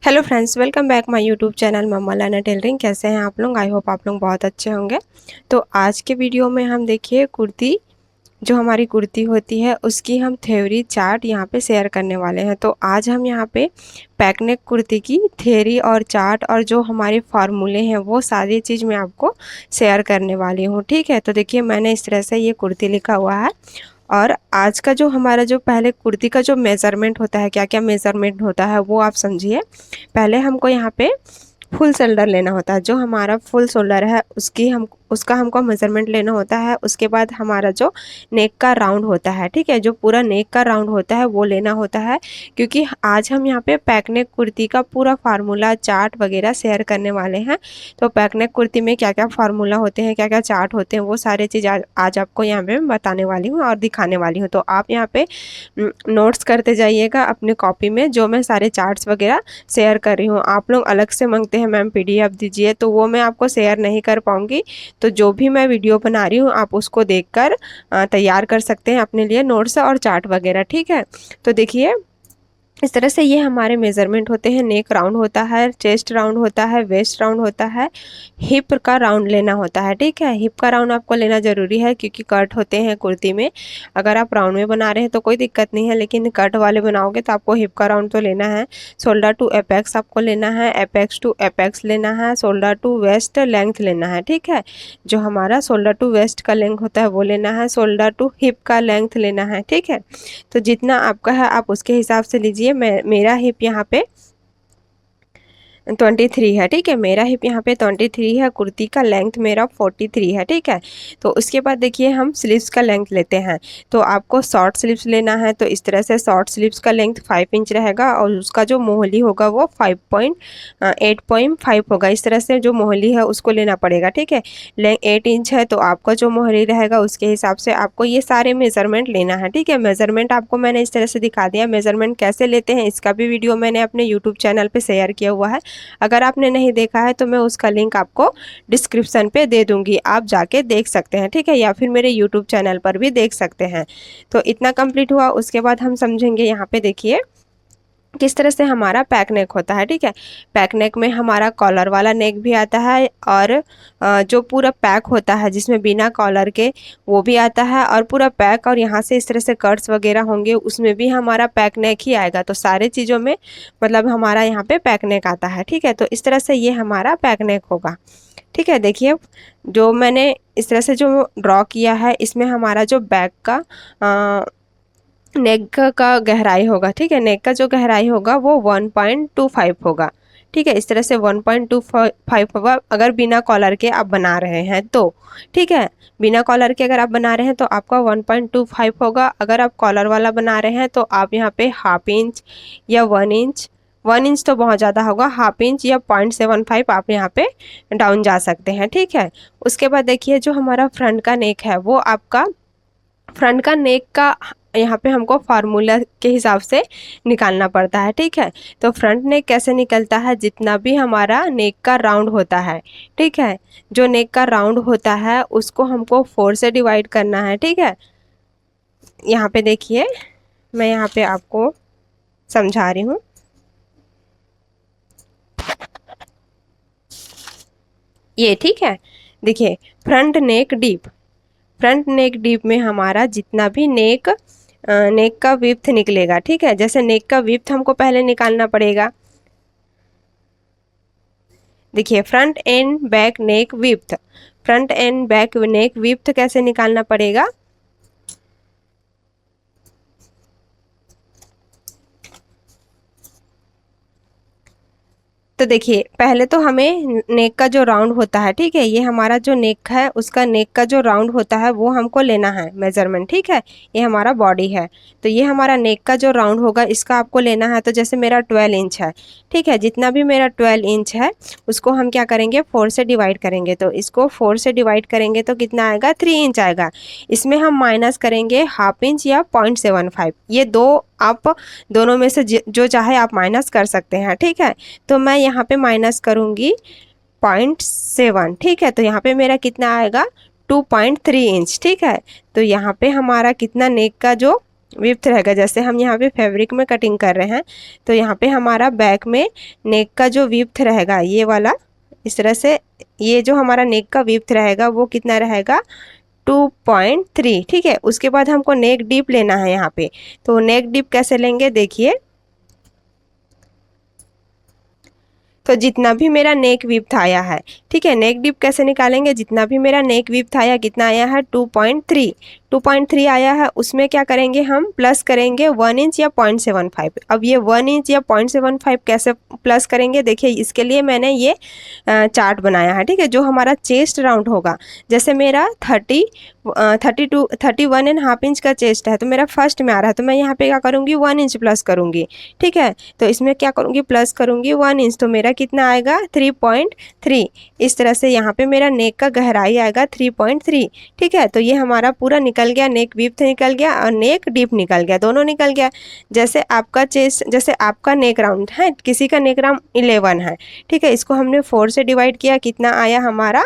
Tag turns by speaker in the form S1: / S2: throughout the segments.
S1: Hello friends, welcome back my YouTube channel mamma लाना tailoring. कैसे हैं आप लोग? आई होप आप लोग बहुत अच्छे होंगे। तो आज के वीडियो में हम देखिए कुर्ती, जो हमारी कुर्ती होती है उसकी हम थ्योरी चार्ट यहाँ पे शेयर करने वाले हैं। तो आज हम यहाँ पे पैकनेक कुर्ती की थ्योरी और चार्ट और जो हमारे फार्मूले हैं वो सारी चीज़ मैं आपको शेयर करने वाली हूँ। ठीक है, तो देखिए मैंने इस तरह से ये कुर्ती लिखा हुआ है। और आज का जो हमारा जो पहले कुर्ती का जो मेज़रमेंट होता है, क्या क्या मेज़रमेंट होता है वो आप समझिए। पहले हमको यहाँ पे फुल शोल्डर लेना होता है। जो हमारा फुल शोल्डर है उसका हमको मेज़रमेंट लेना होता है। उसके बाद हमारा जो नेक का राउंड होता है, ठीक है, जो पूरा नेक का राउंड होता है वो लेना होता है। क्योंकि आज हम यहाँ पे पैकनेक कुर्ती का पूरा फार्मूला चार्ट वगैरह शेयर करने वाले हैं। तो पैकनेक कुर्ती में क्या क्या फार्मूला होते हैं, क्या क्या चार्ट होते हैं, वो सारे चीज़ आज आपको यहाँ पे मैं बताने वाली हूँ और दिखाने वाली हूँ। तो आप यहाँ पे नोट्स करते जाइएगा अपने कॉपी में, जो मैं सारे चार्ट्स वगैरह शेयर कर रही हूँ। आप लोग अलग से मांगते हैं मैम पीडीएफ दीजिए, तो वो मैं आपको शेयर नहीं कर पाऊँगी। तो जो भी मैं वीडियो बना रही हूँ आप उसको देखकर तैयार कर सकते हैं अपने लिए नोट्स और चार्ट वगैरह। ठीक है, तो देखिए इस तरह से ये हमारे मेज़रमेंट होते हैं। नेक राउंड होता है, चेस्ट राउंड होता है, वेस्ट राउंड होता है, हिप का राउंड लेना होता है। ठीक है, हिप का राउंड आपको लेना ज़रूरी है क्योंकि कट होते हैं कुर्ती में। अगर आप राउंड में बना रहे हैं तो कोई दिक्कत नहीं है, लेकिन कट वाले बनाओगे तो आपको हिप का राउंड तो लेना है। शोल्डर टू एपेक्स आपको लेना है, एपेक्स टू एपेक्स लेना है, शोल्डर टू वेस्ट लेंथ लेना है। ठीक है, जो हमारा शोल्डर टू वेस्ट का लेंथ होता है वो लेना है, शोल्डर टू हिप का लेंथ लेना है। ठीक है, तो जितना आपका है आप उसके हिसाब से लीजिए। मेरा हिप यहाँ पे 23 है। ठीक है, मेरा हिप यहाँ पे 23 है। कुर्ती का लेंथ मेरा 43 है। ठीक है, तो उसके बाद देखिए हम स्लीव्स का लेंथ लेते हैं। तो आपको शॉर्ट स्लीव्स लेना है, तो इस तरह से शॉर्ट स्लीव्स का लेंथ 5 इंच रहेगा और उसका जो मोहली होगा वो 8.5 होगा। इस तरह से जो मोहली है उसको लेना पड़ेगा। ठीक है, लेंथ 8 इंच है तो आपका जो मोहली रहेगा उसके हिसाब से आपको ये सारे मेजरमेंट लेना है। ठीक है, मेजरमेंट आपको मैंने इस तरह से दिखा दिया। मेजरमेंट कैसे लेते हैं इसका भी वीडियो मैंने अपने यूट्यूब चैनल पर शेयर किया हुआ है। अगर आपने नहीं देखा है तो मैं उसका लिंक आपको डिस्क्रिप्शन पे दे दूंगी, आप जाके देख सकते हैं। ठीक है, या फिर मेरे यूट्यूब चैनल पर भी देख सकते हैं। तो इतना कंप्लीट हुआ, उसके बाद हम समझेंगे यहाँ पे देखिए किस तरह से हमारा पैक नेक होता है। ठीक है, पैक नेक में हमारा कॉलर वाला नेक भी आता है और जो पूरा पैक होता है जिसमें बिना कॉलर के वो भी आता है, और पूरा पैक और यहाँ से इस तरह से कट्स वगैरह होंगे उसमें भी हमारा पैक नेक ही आएगा। तो सारे चीज़ों में मतलब हमारा यहाँ पे पैक नेक आता है। ठीक है, तो इस तरह से ये हमारा पैक नेक होगा। ठीक है, देखिए जो मैंने इस तरह से जो ड्रॉ किया है इसमें हमारा जो बैक का नेक का गहराई होगा। ठीक है, नेक का जो गहराई होगा वो 1.25 होगा। ठीक है, इस तरह से 1.25 होगा अगर बिना कॉलर के आप बना रहे हैं तो। ठीक है, बिना कॉलर के अगर आप बना रहे हैं तो आपका 1.25 होगा। अगर आप कॉलर वाला बना रहे हैं तो आप यहाँ पे हाफ इंच या 1 इंच, 1 इंच तो बहुत ज़्यादा होगा, हाफ इंच या 0.75 आप यहाँ पे डाउन जा सकते हैं। ठीक है, उसके बाद देखिए जो हमारा फ्रंट का नेक है वो आपका फ्रंट का नेक का यहाँ पे हमको फार्मूला के हिसाब से निकालना पड़ता है। ठीक है, तो फ्रंट नेक कैसे निकलता है, जितना भी हमारा नेक का राउंड होता है, ठीक है, जो नेक का राउंड होता है उसको हमको 4 से डिवाइड करना है। ठीक है, यहाँ पे देखिए मैं यहाँ पे आपको समझा रही हूँ। ये ठीक है, देखिए फ्रंट नेक डीप में हमारा जितना भी नेक का विड्थ निकलेगा। ठीक है, जैसे नेक का विड्थ हमको पहले निकालना पड़ेगा। देखिए front end back neck width, front end back neck width कैसे निकालना पड़ेगा। तो देखिए पहले तो हमें नेक का जो राउंड होता है, ठीक है, ये हमारा जो नेक है उसका नेक का जो राउंड होता है वो हमको लेना है मेजरमेंट। ठीक है, ये हमारा बॉडी है तो ये हमारा नेक का जो राउंड होगा इसका आपको लेना है। तो जैसे मेरा 12 इंच है, ठीक है, जितना भी मेरा 12 इंच है उसको हम क्या करेंगे 4 से डिवाइड करेंगे। तो इसको 4 से डिवाइड करेंगे तो कितना आएगा 3 इंच आएगा। इसमें हम माइनस करेंगे हाफ इंच या 0.75, ये दो आप दोनों में से जो चाहे आप माइनस कर सकते हैं। ठीक है, तो मैं यहाँ पे माइनस करूँगी 0.7। ठीक है, तो यहाँ पे मेरा कितना आएगा 2.3 इंच। ठीक है, तो यहाँ पे हमारा कितना नेक का जो विड्थ रहेगा। जैसे हम यहाँ पे फैब्रिक में कटिंग कर रहे हैं तो यहाँ पे हमारा बैक में नेक का जो विड्थ रहेगा ये वाला, इस तरह से ये जो हमारा नेक का विड्थ रहेगा वो कितना रहेगा 2.3। ठीक है, उसके बाद हमको नेक डीप लेना है यहाँ पे। तो नेक डीप कैसे लेंगे देखिए, तो जितना भी मेरा नेक विड्थ आया है, ठीक है, नेक डीप कैसे निकालेंगे, जितना भी मेरा नेक विड्थ आया कितना आया है 2.3 आया है, उसमें क्या करेंगे हम प्लस करेंगे 1 इंच या 0.75। अब ये 1 इंच या 0.75 कैसे प्लस करेंगे देखिए, इसके लिए मैंने ये चार्ट बनाया है। ठीक है, जो हमारा चेस्ट राउंड होगा, जैसे मेरा 31.5 इंच का चेस्ट है तो मेरा फर्स्ट में आ रहा है, तो मैं यहाँ पे क्या करूँगी 1 इंच प्लस करूँगी। ठीक है, तो इसमें क्या करूँगी प्लस करूँगी 1 इंच, तो मेरा कितना आएगा 3.3। इस तरह से यहाँ पे मेरा नेक का गहराई आएगा 3.3। ठीक है, तो ये हमारा पूरा निकल गया, नेक विड्थ निकल गया और नेक डीप निकल गया, दोनों निकल गया। जैसे आपका चेस्ट, जैसे आपका नेक राउंड है, किसी का नेक राउंड 11 है। ठीक है, इसको हमने 4 से डिवाइड किया, कितना आया हमारा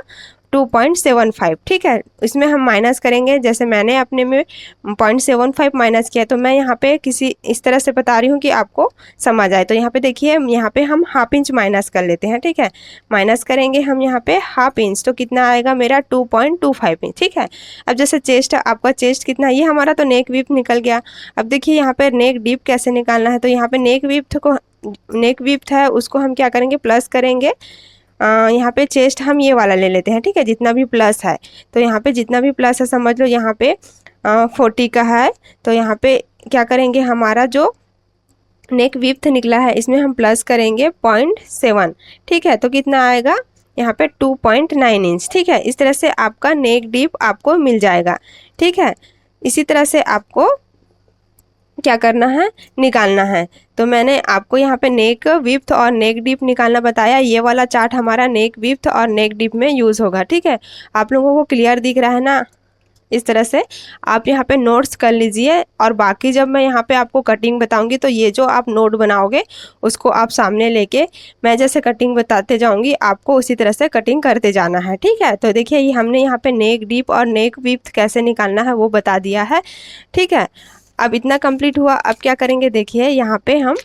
S1: 2.75। ठीक है, इसमें हम माइनस करेंगे, जैसे मैंने अपने में 0.75 माइनस किया, तो मैं यहाँ पे किसी इस तरह से बता रही हूँ कि आपको समझ आए। तो यहाँ पे देखिए, यहाँ पे हम हाफ इंच माइनस कर लेते हैं। ठीक है, माइनस करेंगे हम यहाँ पे हाफ इंच, तो कितना आएगा मेरा 2.25 इंच। ठीक है, अब जैसे चेस्ट, आपका चेस्ट कितना, ये हमारा तो नेक विड्थ निकल गया। अब देखिए यहाँ पे नेक डीप कैसे निकालना है, तो यहाँ पे नेक विड्थ है उसको हम क्या करेंगे प्लस करेंगे। यहाँ पे चेस्ट हम ये वाला ले लेते हैं। ठीक है, जितना भी प्लस है, तो यहाँ पे जितना भी प्लस है समझ लो यहाँ पे 40 का है, तो यहाँ पे क्या करेंगे, हमारा जो नेक विड्थ निकला है इसमें हम प्लस करेंगे 0.7। ठीक है, तो कितना आएगा यहाँ पे 2.9 इंच। ठीक है, इस तरह से आपका नेक डीप आपको मिल जाएगा। ठीक है, इसी तरह से आपको क्या करना है, निकालना है। तो मैंने आपको यहाँ पे नेक विड्थ और नेक डीप निकालना बताया, ये वाला चार्ट हमारा नेक विड्थ और नेक डीप में यूज़ होगा। ठीक है, आप लोगों को क्लियर दिख रहा है ना। इस तरह से आप यहाँ पे नोट्स कर लीजिए, और बाकी जब मैं यहाँ पे आपको कटिंग बताऊंगी तो ये जो आप नोट बनाओगे उसको आप सामने लेके मैं जैसे कटिंग बताते जाऊंगी, आपको उसी तरह से कटिंग करते जाना है। ठीक है, तो देखिए ये हमने यहाँ पे नेक डीप और नेक विड्थ कैसे निकालना है वो बता दिया है। ठीक है, अब इतना कंप्लीट हुआ। अब क्या करेंगे देखिए, यहाँ पे हम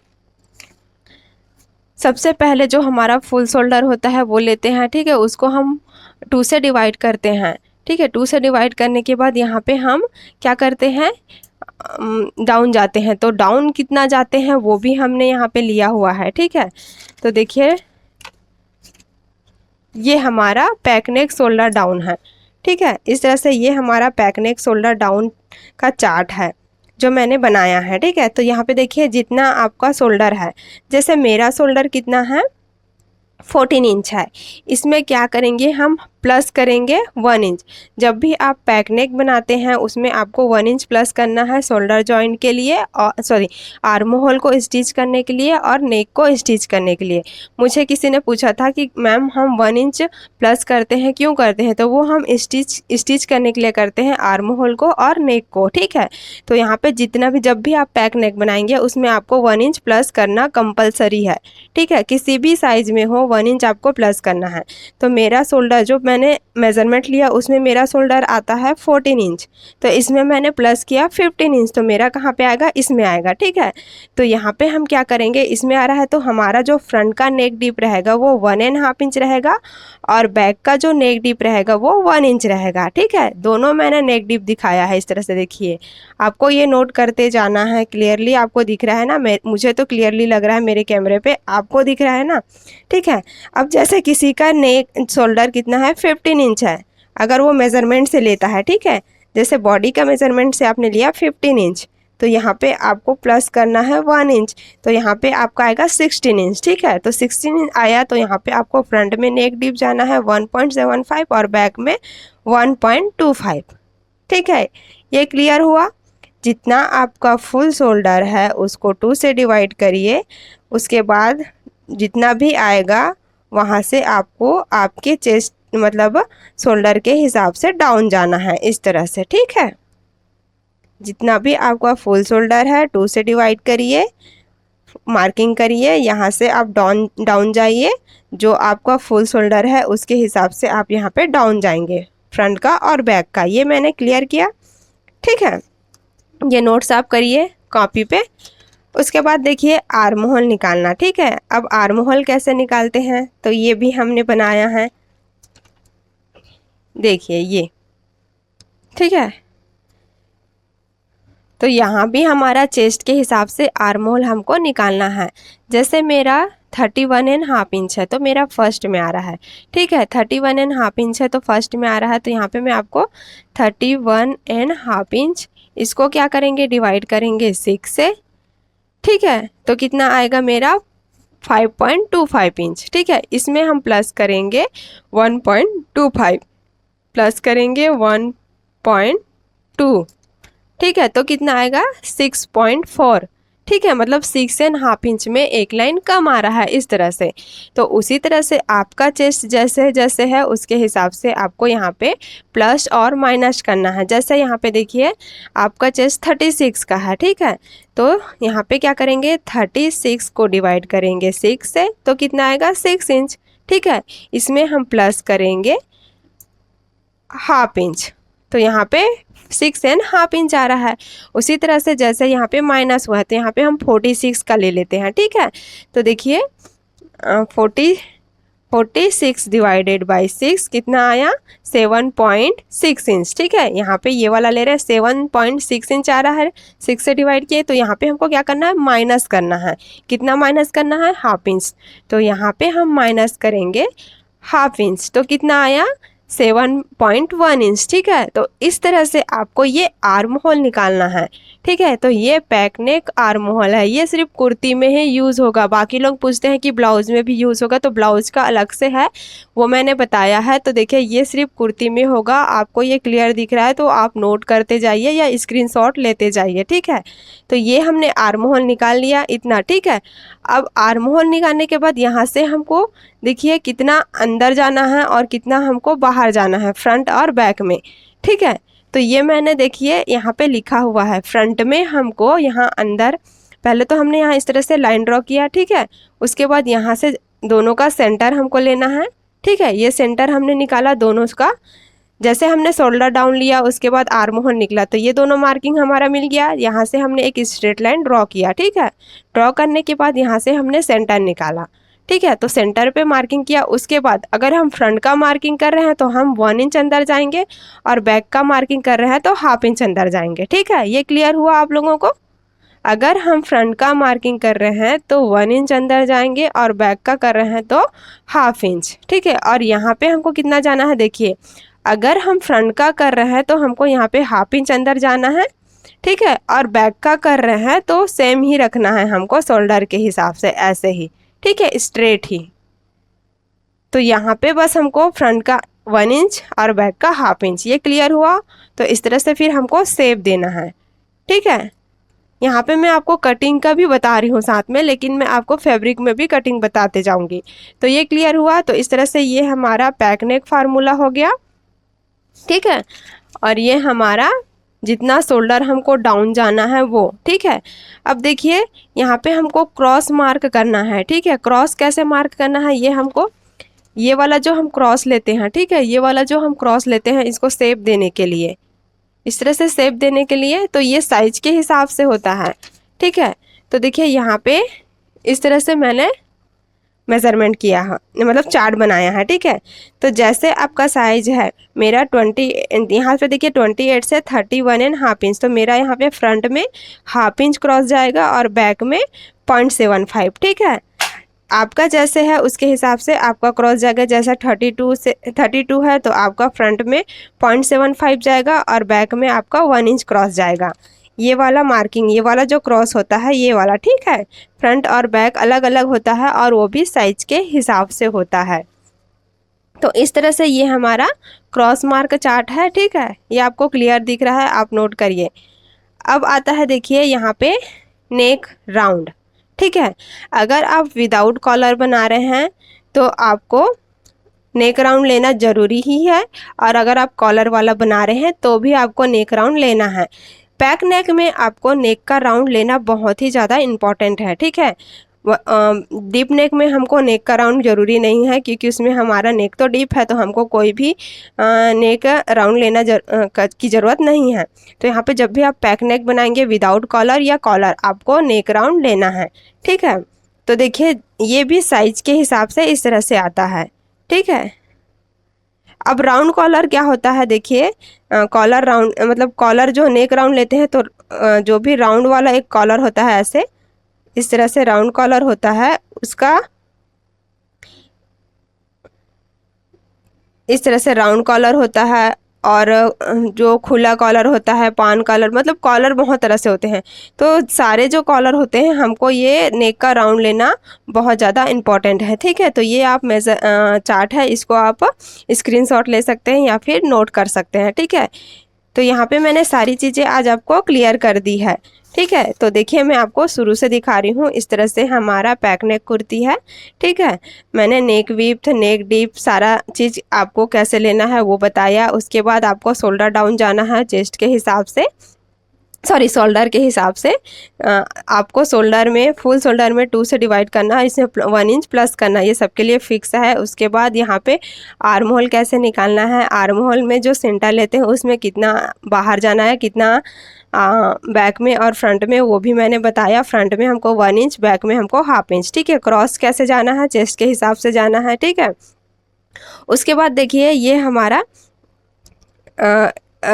S1: सबसे पहले जो हमारा फुल शोल्डर होता है वो लेते हैं। ठीक है, उसको हम 2 से डिवाइड करते हैं। ठीक है, 2 से डिवाइड करने के बाद यहाँ पे हम क्या करते हैं, डाउन जाते हैं। तो डाउन कितना जाते हैं वो भी हमने यहाँ पे लिया हुआ है। ठीक है, तो देखिए ये हमारा पैक नेक शोल्डर डाउन है। ठीक है, इस तरह से ये हमारा पैक नेक शोल्डर डाउन का चार्ट है जो मैंने बनाया है। ठीक है, तो यहाँ पे देखिए जितना आपका शोल्डर है, जैसे मेरा शोल्डर कितना है 14 इंच है, इसमें क्या करेंगे हम प्लस करेंगे 1 इंच। जब भी आप पैक नेक बनाते हैं उसमें आपको 1 इंच प्लस करना है शोल्डर जॉइंट के लिए, और सॉरी आर्म होल को स्टिच करने के लिए और नेक को स्टिच करने के लिए। मुझे किसी ने पूछा था कि मैम हम 1 इंच प्लस करते हैं क्यों करते हैं, तो वो हम स्टिच करने के लिए करते हैं आर्म होल को और नेक को। ठीक है, तो यहाँ पे जितना भी जब भी आप पैक नेक बनाएंगे उसमें आपको 1 इंच प्लस करना कंपलसरी है। ठीक है, किसी भी साइज में हो 1 इंच आपको प्लस करना है। तो मेरा शोल्डर जो मैंने मेज़रमेंट लिया उसमें मेरा शोल्डर आता है 14 इंच, तो इसमें मैंने प्लस किया 15 इंच, तो मेरा कहाँ पे आएगा, इसमें आएगा। ठीक है, तो यहाँ पे हम क्या करेंगे, इसमें आ रहा है तो हमारा जो फ्रंट का नेक डीप रहेगा वो 1.5 इंच रहेगा और बैक का जो नेक डीप रहेगा वो 1 इंच रहेगा। ठीक है, दोनों मैंने नेक डीप दिखाया है इस तरह से। देखिए आपको ये नोट करते जाना है। क्लियरली आपको दिख रहा है ना, मुझे तो क्लियरली लग रहा है, मेरे कैमरे पे आपको दिख रहा है ना। ठीक है, अब जैसे किसी का नेक शोल्डर कितना है 15 इंच है, अगर वो मेज़रमेंट से लेता है। ठीक है, जैसे बॉडी का मेज़रमेंट से आपने लिया 15 इंच, तो यहाँ पे आपको प्लस करना है 1 इंच, तो यहाँ पे आपका आएगा 16 इंच। ठीक है, तो 16 इंच आया तो यहाँ पे आपको फ्रंट में नेक डीप जाना है 1.75 और बैक में 1.25। ठीक है, ये क्लियर हुआ। जितना आपका फुल शोल्डर है उसको 2 से डिवाइड करिए, उसके बाद जितना भी आएगा वहाँ से आपको आपके चेस्ट मतलब शोल्डर के हिसाब से डाउन जाना है इस तरह से। ठीक है, जितना भी आपका फुल शोल्डर है 2 से डिवाइड करिए, मार्किंग करिए, यहाँ से आप डाउन जाइए, जो आपका फुल शोल्डर है उसके हिसाब से आप यहाँ पे डाउन जाएंगे, फ्रंट का और बैक का। ये मैंने क्लियर किया। ठीक है, ये नोट्स आप करिए कॉपी पे। उसके बाद देखिए आर्म होल निकालना, ठीक है। अब आर्म होल कैसे निकालते हैं तो ये भी हमने बनाया है, देखिए ये, ठीक है। तो यहाँ भी हमारा चेस्ट के हिसाब से आर्म होल हमको निकालना है। जैसे मेरा 31.5 इंच है तो मेरा फर्स्ट में आ रहा है, ठीक है। 31.5 इंच है तो फर्स्ट में आ रहा है, तो यहाँ पे मैं आपको 31.5 इंच, इसको क्या करेंगे, डिवाइड करेंगे 6 से, ठीक है। तो कितना आएगा मेरा 5.25 इंच, ठीक है। इसमें हम प्लस करेंगे 1.25, प्लस करेंगे 1.2, ठीक है। तो कितना आएगा 6.4, ठीक है। मतलब 6.5 इंच में एक लाइन कम आ रहा है इस तरह से। तो उसी तरह से आपका चेस्ट जैसे जैसे है उसके हिसाब से आपको यहाँ पे प्लस और माइनस करना है। जैसे यहाँ पे देखिए आपका चेस्ट 36 का है, ठीक है। तो यहाँ पे क्या करेंगे, 36 को डिवाइड करेंगे 6 से, तो कितना आएगा 6 इंच, ठीक है। इसमें हम प्लस करेंगे ½ इंच, तो यहाँ पे 6.5 इंच आ रहा है। उसी तरह से जैसे यहाँ पे माइनस हुआ है तो यहाँ पे हम 46 का ले लेते हैं, ठीक है। तो देखिए 46 डिवाइडेड बाई 6 कितना आया 7.6 इंच, ठीक है। यहाँ पे ये वाला ले रहे हैं 7.6 इंच आ रहा है, 6 से डिवाइड किए। तो यहाँ पे हमको क्या करना है, माइनस करना है। कितना माइनस करना है, ½ इंच। तो यहाँ पे हम माइनस करेंगे ½ इंच, तो कितना आया 7.1 इंच, ठीक है। तो इस तरह से आपको ये आर्म होल निकालना है, ठीक है। तो ये पैक नेक आर्म होल है, ये सिर्फ कुर्ती में ही यूज़ होगा। बाकी लोग पूछते हैं कि ब्लाउज में भी यूज़ होगा, तो ब्लाउज का अलग से है, वो मैंने बताया है। तो देखिए ये सिर्फ कुर्ती में होगा। आपको ये क्लियर दिख रहा है तो आप नोट करते जाइए या स्क्रीनशॉट लेते जाइए, ठीक है। तो ये हमने आर्म होल निकाल लिया इतना, ठीक है। अब आर्म होल निकालने के बाद यहाँ से हमको देखिए कितना अंदर जाना है और कितना हमको बाहर जाना है, फ्रंट और बैक में, ठीक है। तो ये मैंने देखिए यहाँ पे लिखा हुआ है, फ्रंट में हमको यहाँ अंदर, पहले तो हमने यहाँ इस तरह से लाइन ड्रॉ किया, ठीक है। उसके बाद यहाँ से दोनों का सेंटर हमको लेना है, ठीक है। ये सेंटर हमने निकाला दोनों का। जैसे हमने शोल्डर डाउन लिया उसके बाद आर्म होल निकला, तो ये दोनों मार्किंग हमारा मिल गया। यहाँ से हमने एक स्ट्रेट लाइन ड्रॉ किया, ठीक है। ड्रॉ करने के बाद यहाँ से हमने सेंटर निकाला, ठीक है। तो सेंटर पे मार्किंग किया। उसके बाद अगर हम फ्रंट का मार्किंग कर रहे हैं तो हम 1 इंच अंदर जाएंगे, और बैक का मार्किंग कर रहे हैं तो ½ इंच अंदर जाएंगे, ठीक है। ये क्लियर हुआ आप लोगों को। अगर हम फ्रंट का मार्किंग कर रहे हैं तो 1 इंच अंदर जाएंगे, और बैक का कर रहे हैं तो ½ इंच, ठीक है। और यहाँ पे हमको कितना जाना है, देखिए अगर हम फ्रंट का कर रहे हैं तो हमको यहाँ पे ½ इंच अंदर जाना है, ठीक है। और बैक का कर रहे हैं तो सेम ही रखना है हमको शोल्डर के हिसाब से, ऐसे ही, ठीक है, स्ट्रेट ही। तो यहाँ पे बस हमको फ्रंट का 1 इंच और बैक का ½ इंच, ये क्लियर हुआ। तो इस तरह से फिर हमको शेप देना है, ठीक है। यहाँ पे मैं आपको कटिंग का भी बता रही हूँ साथ में, लेकिन मैं आपको फैब्रिक में भी कटिंग बताते जाऊँगी। तो ये क्लियर हुआ। तो इस तरह से ये हमारा पैक नेक फार्मूला हो गया, ठीक है। और ये हमारा जितना शोल्डर हमको डाउन जाना है वो, ठीक है। अब देखिए यहाँ पे हमको क्रॉस मार्क करना है, ठीक है। क्रॉस कैसे मार्क करना है, ये हमको, ये वाला जो हम क्रॉस लेते हैं, ठीक है, ये वाला जो हम क्रॉस लेते हैं इसको शेप देने के लिए, इस तरह से शेप देने के लिए, तो ये साइज के हिसाब से होता है, ठीक है। तो देखिए यहाँ पे इस तरह से मैंने मेज़रमेंट किया है, मतलब चार्ट बनाया है, ठीक है। तो जैसे आपका साइज है, मेरा 20, यहाँ पे देखिए 28 से 31.5 इंच, तो मेरा यहाँ पे फ्रंट में ½ इंच क्रॉस जाएगा और बैक में 0.75, ठीक है। आपका जैसे है उसके हिसाब से आपका क्रॉस जाएगा। जैसा 32 है तो आपका फ्रंट में 0.75 जाएगा और बैक में आपका 1 इंच क्रॉस जाएगा। ये वाला मार्किंग, ये वाला जो क्रॉस होता है ये वाला, ठीक है। फ्रंट और बैक अलग अलग होता है और वो भी साइज के हिसाब से होता है। तो इस तरह से ये हमारा क्रॉस मार्क चार्ट है, ठीक है। ये आपको क्लियर दिख रहा है, आप नोट करिए। अब आता है देखिए यहाँ पे नेक राउंड, ठीक है। अगर आप विदाउट कॉलर बना रहे हैं तो आपको नेक राउंड लेना ज़रूरी ही है, और अगर आप कॉलर वाला बना रहे हैं तो भी आपको नेक राउंड लेना है। पैक नेक में आपको नेक का राउंड लेना बहुत ही ज़्यादा इम्पॉर्टेंट है, ठीक है। डीप नेक में हमको नेक का राउंड ज़रूरी नहीं है, क्योंकि उसमें हमारा नेक तो डीप है, तो हमको कोई भी नेक राउंड लेना की ज़रूरत नहीं है। तो यहाँ पे जब भी आप पैक नेक बनाएंगे विदाउट कॉलर या कॉलर, आपको नेक राउंड लेना है। ठीक है, तो देखिए ये भी साइज के हिसाब से इस तरह से आता है। ठीक है, अब राउंड कॉलर क्या होता है, देखिए कॉलर राउंड मतलब कॉलर जो नेक राउंड लेते हैं, तो जो भी राउंड वाला एक कॉलर होता है, ऐसे इस तरह से राउंड कॉलर होता है, उसका इस तरह से राउंड कॉलर होता है। और जो खुला कॉलर होता है, पान कॉलर, मतलब कॉलर बहुत तरह से होते हैं। तो सारे जो कॉलर होते हैं, हमको ये नेक का राउंड लेना बहुत ज़्यादा इम्पॉर्टेंट है। ठीक है, तो ये आप मेजर चार्ट है, इसको आप स्क्रीनशॉट ले सकते हैं या फिर नोट कर सकते हैं। ठीक है, तो यहाँ पे मैंने सारी चीज़ें आज आपको क्लियर कर दी है। ठीक है, तो देखिए मैं आपको शुरू से दिखा रही हूँ। इस तरह से हमारा पैक नेक कुर्ती है। ठीक है, मैंने नेक विड्थ, नेक डीप सारा चीज़ आपको कैसे लेना है वो बताया। उसके बाद आपको शोल्डर डाउन जाना है चेस्ट के हिसाब से, सॉरी शोल्डर के हिसाब से। आपको शोल्डर में फुल शोल्डर में 2 से डिवाइड करना है, इसमें 1 इंच प्लस करना है, ये सबके लिए फिक्स है। उसके बाद यहाँ पे आर्म होल कैसे निकालना है, आर्म होल में जो सेंटर लेते हैं उसमें कितना बाहर जाना है, कितना बैक में और फ्रंट में, वो भी मैंने बताया। फ्रंट में हमको 1 इंच, बैक में हमको 1/2 इंच। ठीक है, क्रॉस कैसे जाना है, चेस्ट के हिसाब से जाना है। ठीक है, उसके बाद देखिए ये हमारा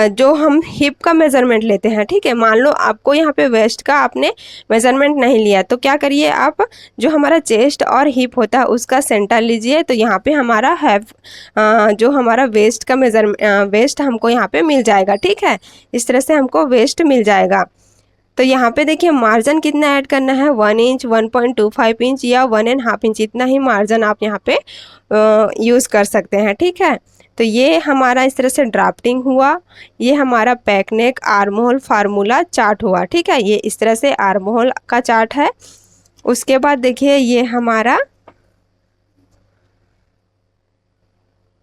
S1: जो हम हिप का मेज़रमेंट लेते हैं। ठीक है, मान लो आपको यहाँ पे वेस्ट का आपने मेज़रमेंट नहीं लिया, तो क्या करिए आप, जो हमारा चेस्ट और हिप होता है उसका सेंटर लीजिए। तो यहाँ पे हमारा जो हमारा वेस्ट का वेस्ट हमको यहाँ पे मिल जाएगा। ठीक है, इस तरह से हमको वेस्ट मिल जाएगा। तो यहाँ पे देखिए मार्जिन कितना ऐड करना है, 1 इंच, 1.25 इंच या 1.5 इंच, इतना ही मार्जिन आप यहाँ पे यूज़ कर सकते हैं। ठीक है, तो ये हमारा इस तरह से ड्राफ्टिंग हुआ। ये हमारा पैक नेक आर्म होल फार्मूला चार्ट हुआ। ठीक है, ये इस तरह से आर्म होल का चार्ट है। उसके बाद देखिए ये हमारा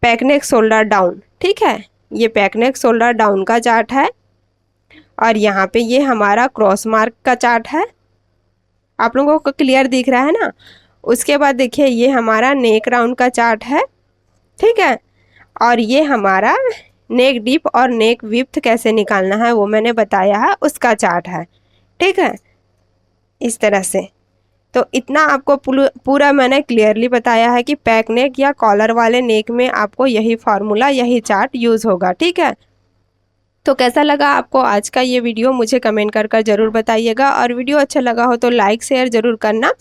S1: पैक नेक शोल्डर डाउन। ठीक है, ये पैक नेक शोल्डर डाउन का चार्ट है। और यहाँ पे ये हमारा क्रॉस मार्क का चार्ट है। आप लोगों को क्लियर दिख रहा है ना। उसके बाद देखिए ये हमारा नेक राउंड का चार्ट है। ठीक है, और ये हमारा नेक डीप और नेक विड्थ कैसे निकालना है वो मैंने बताया है, उसका चार्ट है। ठीक है, इस तरह से। तो इतना आपको पूरा मैंने क्लियरली बताया है कि पैक नेक या कॉलर वाले नेक में आपको यही फार्मूला, यही चार्ट यूज़ होगा। ठीक है, तो कैसा लगा आपको आज का ये वीडियो, मुझे कमेंट कर ज़रूर बताइएगा। और वीडियो अच्छा लगा हो तो लाइक शेयर ज़रूर करना।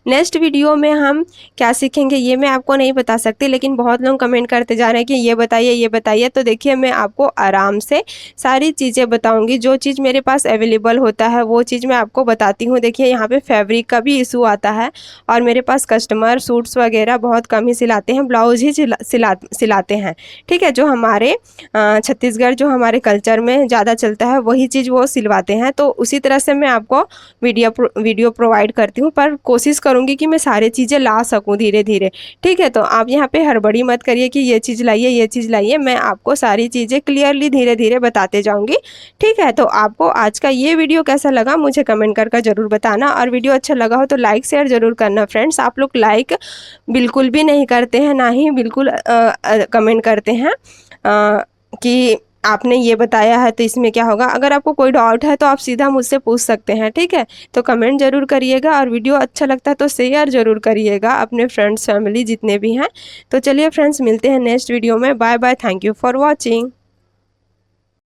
S1: नेक्स्ट वीडियो में हम क्या सीखेंगे ये मैं आपको नहीं बता सकती, लेकिन बहुत लोग कमेंट करते जा रहे हैं कि ये बताइए ये बताइए। तो देखिए मैं आपको आराम से सारी चीज़ें बताऊँगी। जो चीज़ मेरे पास अवेलेबल होता है वो चीज़ मैं आपको बताती हूँ। देखिए यहाँ पर फैब्रिक का भी इशू आता है, और मेरे पास कस्टमर सूट्स वगैरह बहुत कम ही सिलाते हैं, ब्लाउज ही सिलाते हैं। ठीक है, जो हमारे छत्तीसगढ़ जो हमारे कल्चर में ज़्यादा चलता है वही चीज़ वो सिलवाते हैं। तो उसी तरह से मैं आपको वीडियो प्रोवाइड करती हूँ, पर कोशिश करूँगी कि मैं सारी चीज़ें ला सकूँ धीरे धीरे। ठीक है, तो आप यहाँ पे हड़बड़ी मत करिए कि ये चीज़ लाइए ये चीज़ लाइए, मैं आपको सारी चीज़ें क्लियरली धीरे धीरे बताते जाऊँगी। ठीक है, तो आपको आज का ये वीडियो कैसा लगा मुझे कमेंट कर ज़रूर बताना। और वीडियो अच्छा लगा हो तो लाइक शेयर ज़रूर करना। फ्रेंड्स, आप लोग लाइक बिल्कुल भी नहीं करते हैं, ना ही बिल्कुल कमेंट करते हैं कि आपने ये बताया है तो इसमें क्या होगा। अगर आपको कोई डाउट है तो आप सीधा मुझसे पूछ सकते हैं। ठीक है, तो कमेंट ज़रूर करिएगा, और वीडियो अच्छा लगता है तो शेयर ज़रूर करिएगा अपने फ्रेंड्स फैमिली जितने भी हैं। तो चलिए फ्रेंड्स, मिलते हैं नेक्स्ट वीडियो में। Bye bye, thank you for watching.